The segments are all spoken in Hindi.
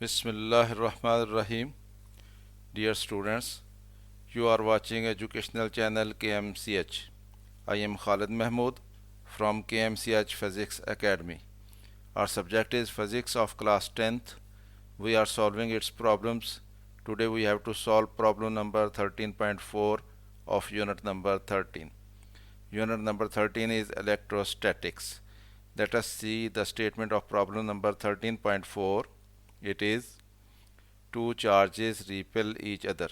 Bismillahirrahmanirrahim. Dear students, you are watching educational channel KMCH. I am Khalid Mahmood from KMCH Physics Academy. Our subject is Physics of class 10th. We are solving its problems. Today we have to solve problem number 13.4 of unit number 13. Unit number 13 is electrostatics. Let us see the statement of problem number 13.4. It is two charges repel each other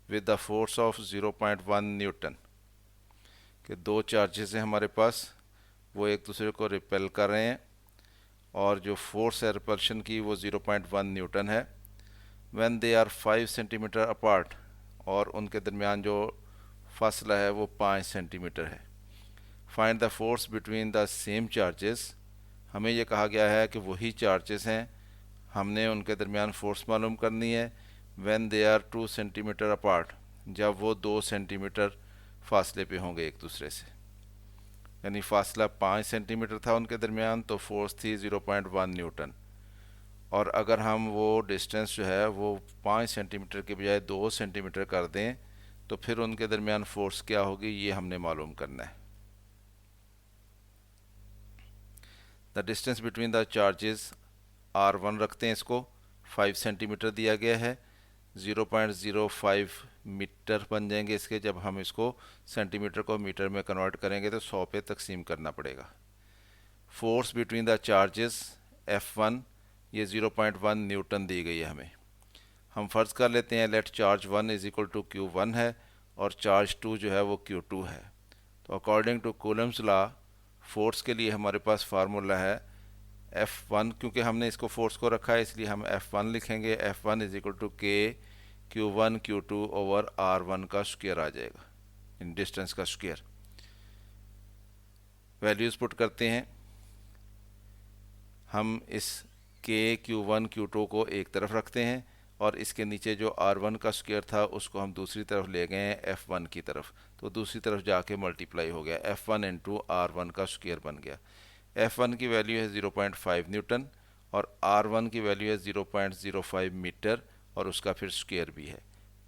with the force of 0.1 Newton कि दो चार्जेस हैं हमारे पास, वो एक दूसरे को रिपेल कर रहे हैं और जो फोर्स है रिपल्शन की वो 0.1 न्यूटन है। When they are 5 centimetre apart, और उनके दरमियान जो फासला है वो 5 सेंटीमीटर है। Find the force between the same charges. हमें ये कहा गया है कि वही चार्जेस हैं, हमने उनके दरमियान फोर्स मालूम करनी है। When they are 2 centimetre apart, जब वो 2 सेंटीमीटर फासले पे होंगे एक दूसरे से, यानी फासला 5 सेंटीमीटर था उनके दरमियान, तो फोर्स थी 0.1 न्यूटन। और अगर हम वो डिस्टेंस जो है वो 5 सेंटीमीटर के बजाय 2 सेंटीमीटर कर दें तो फिर उनके दरमियान फोर्स क्या होगी, ये हमने मालूम करना है। The distance between the charges R1 रखते हैं, इसको 5 सेंटीमीटर दिया गया है। 0.05 मीटर बन जाएंगे इसके, जब हम इसको सेंटीमीटर को मीटर में कन्वर्ट करेंगे तो 100 पे तकसीम करना पड़ेगा। Force between the charges F1 ये 0.1 न्यूटन दी गई है हमें। हम फ़र्ज़ कर लेते हैं let charge 1 is equal to Q1 है और चार्ज 2 जो है वो Q2 है। तो according to Coulomb's law force के लिए हमारे पास फार्मूला है F1, क्योंकि हमने इसको फोर्स को रखा है इसलिए हम F1 लिखेंगे। F1 इज इक्वल टू के Q1 Q2 ओवर R1 का स्क्वायर आ जाएगा, इन डिस्टेंस का स्क्वायर। वैल्यूज़ पुट करते हैं हम। इस के Q1 Q2 को एक तरफ रखते हैं और इसके नीचे जो R1 का स्क्वायर था उसको हम दूसरी तरफ ले गए हैं F1 की तरफ, तो दूसरी तरफ जाके मल्टीप्लाई हो गया, F1 इंटू R1 का स्क्वायर बन गया। F1 की वैल्यू है 0.5 न्यूटन और R1 की वैल्यू है 0.05 मीटर और उसका फिर स्क्वायर भी है,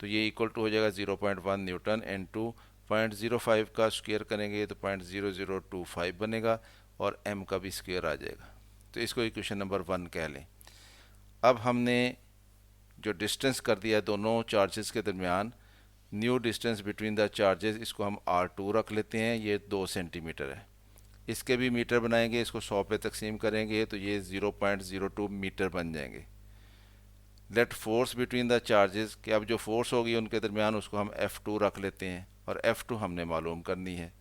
तो ये इक्वल टू हो जाएगा 0.1 न्यूटन इंटू 0.05 का स्क्वायर करेंगे तो 0.0025 बनेगा और m का भी स्क्वायर आ जाएगा। तो इसको इक्वेशन नंबर 1 कह लें। अब हमने जो डिस्टेंस कर दिया दोनों चार्जेस के दरमियान, new distance between the charges, इसको हम R2 रख लेते हैं, ये 2 सेंटीमीटर है। इसके भी मीटर बनाएंगे, इसको 100 पे तकसीम करेंगे तो ये 0.02 मीटर बन जाएंगे। Let force between the charges, कि अब जो फोर्स होगी उनके दरमियान उसको हम F2 रख लेते हैं और F2 हमने मालूम करनी है।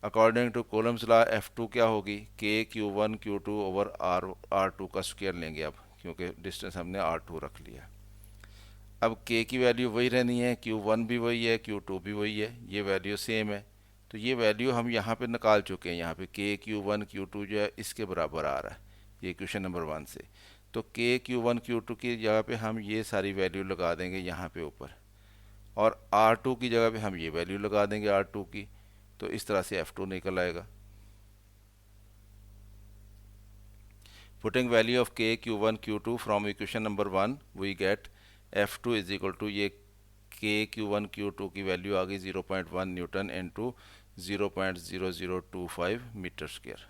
According to Coulomb's law F2 क्या होगी, के Q1 Q2 ओवर R2 का स्क्वायर लेंगे अब, क्योंकि डिस्टेंस हमने R2 रख लिया। अब के की वैल्यू वही रहनी है, Q1 भी वही है, Q2 भी वही है, ये वैल्यू सेम है। तो ये वैल्यू हम यहाँ पे निकाल चुके हैं, यहाँ पे के Q1 Q2 जो है इसके बराबर आ रहा है, ये क्वेश्चन नंबर 1 से। तो के Q1 Q2 की जगह पे हम ये सारी वैल्यू लगा देंगे यहाँ पे ऊपर, और R2 की जगह पे हम ये वैल्यू लगा देंगे R2 की, तो इस तरह से F2 निकल आएगा। Putting value of k Q1 Q2 from equation number 1 we get F2 is equal to, ये के Q1 Q2 की वैल्यू आ गई 0.1 न्यूटन इंटू 0.0025 मीटर स्क्वायर,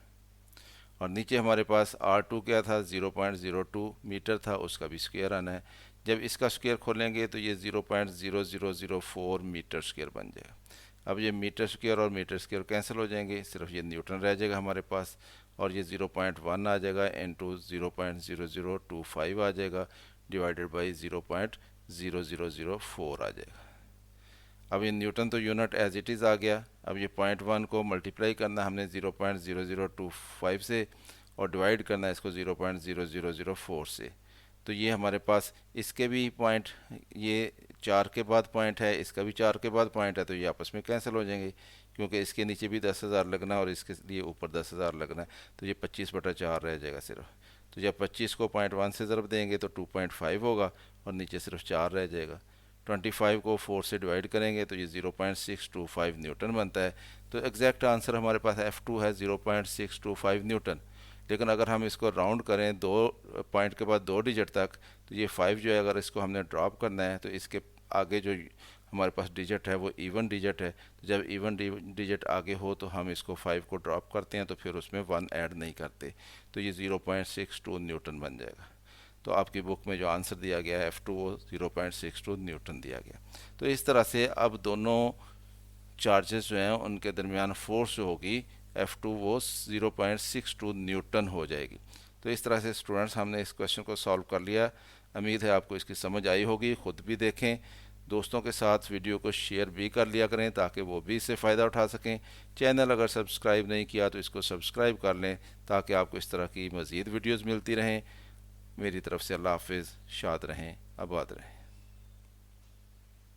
और नीचे हमारे पास R2 क्या था, 0.02 मीटर था, उसका भी स्क्वायर आना है। जब इसका स्क्वायर खोलेंगे तो ये 0.0004 मीटर स्क्वायर बन जाएगा। अब ये मीटर स्क्वायर और मीटर स्क्वायर कैंसिल हो जाएंगे, सिर्फ ये न्यूटन रह जाएगा हमारे पास, और ये 0.1 आ जाएगा इंटू 0.0025 आ जाएगा डिवाइडेड बाई 0.0004 आ जाएगा। अब ये न्यूटन तो यूनिट एज इट इज़ आ गया। अब ये 0.1 को मल्टीप्लाई करना हमने 0.0025 से और डिवाइड करना है इसको 0.0004 से, तो ये हमारे पास इसके भी पॉइंट, ये 4 के बाद पॉइंट है, इसका भी 4 के बाद पॉइंट है, तो ये आपस में कैंसिल हो जाएंगे, क्योंकि इसके नीचे भी 10,000 लगना है और इसके लिए ऊपर 10,000 लगना है, तो ये 25/4 रह जाएगा सिर्फ। तो जब 25 को 0.1 से ज़रब देंगे तो 2.5 होगा और नीचे सिर्फ 4 रह जाएगा। 25 को 4 से डिवाइड करेंगे तो ये 0.625 न्यूटन बनता है। तो एग्जैक्ट आंसर हमारे पास F2 है 0.625 न्यूटन। लेकिन अगर हम इसको राउंड करें 2 पॉइंट के बाद 2 डिजिट तक, तो ये 5 जो है अगर इसको हमने ड्रॉप करना है तो इसके आगे जो हमारे पास डिजिट है वो इवन डिजिट है। तो जब इवन डिजिट आगे हो तो हम इसको 5 को ड्रॉप करते हैं, तो फिर उसमें 1 ऐड नहीं करते, तो ये 0.62 न्यूटन बन जाएगा। तो आपकी बुक में जो आंसर दिया गया है F2 वो 0.62 न्यूटन दिया गया। तो इस तरह से अब दोनों चार्जेस जो हैं उनके दरमियान फोर्स जो होगी F2 वो 0.62 न्यूटन हो जाएगी। तो इस तरह से स्टूडेंट्स हमने इस क्वेश्चन को सॉल्व कर लिया। उम्मीद है आपको इसकी समझ आई होगी। ख़ुद भी देखें, दोस्तों के साथ वीडियो को शेयर भी कर लिया करें ताकि वो भी इससे फ़ायदा उठा सकें। चैनल अगर सब्सक्राइब नहीं किया तो इसको सब्सक्राइब कर लें ताकि आपको इस तरह की मज़ीद वीडियोज़ मिलती रहें। मेरी तरफ से अल्लाह हाफिज़। शाद रहें, आबाद रहें।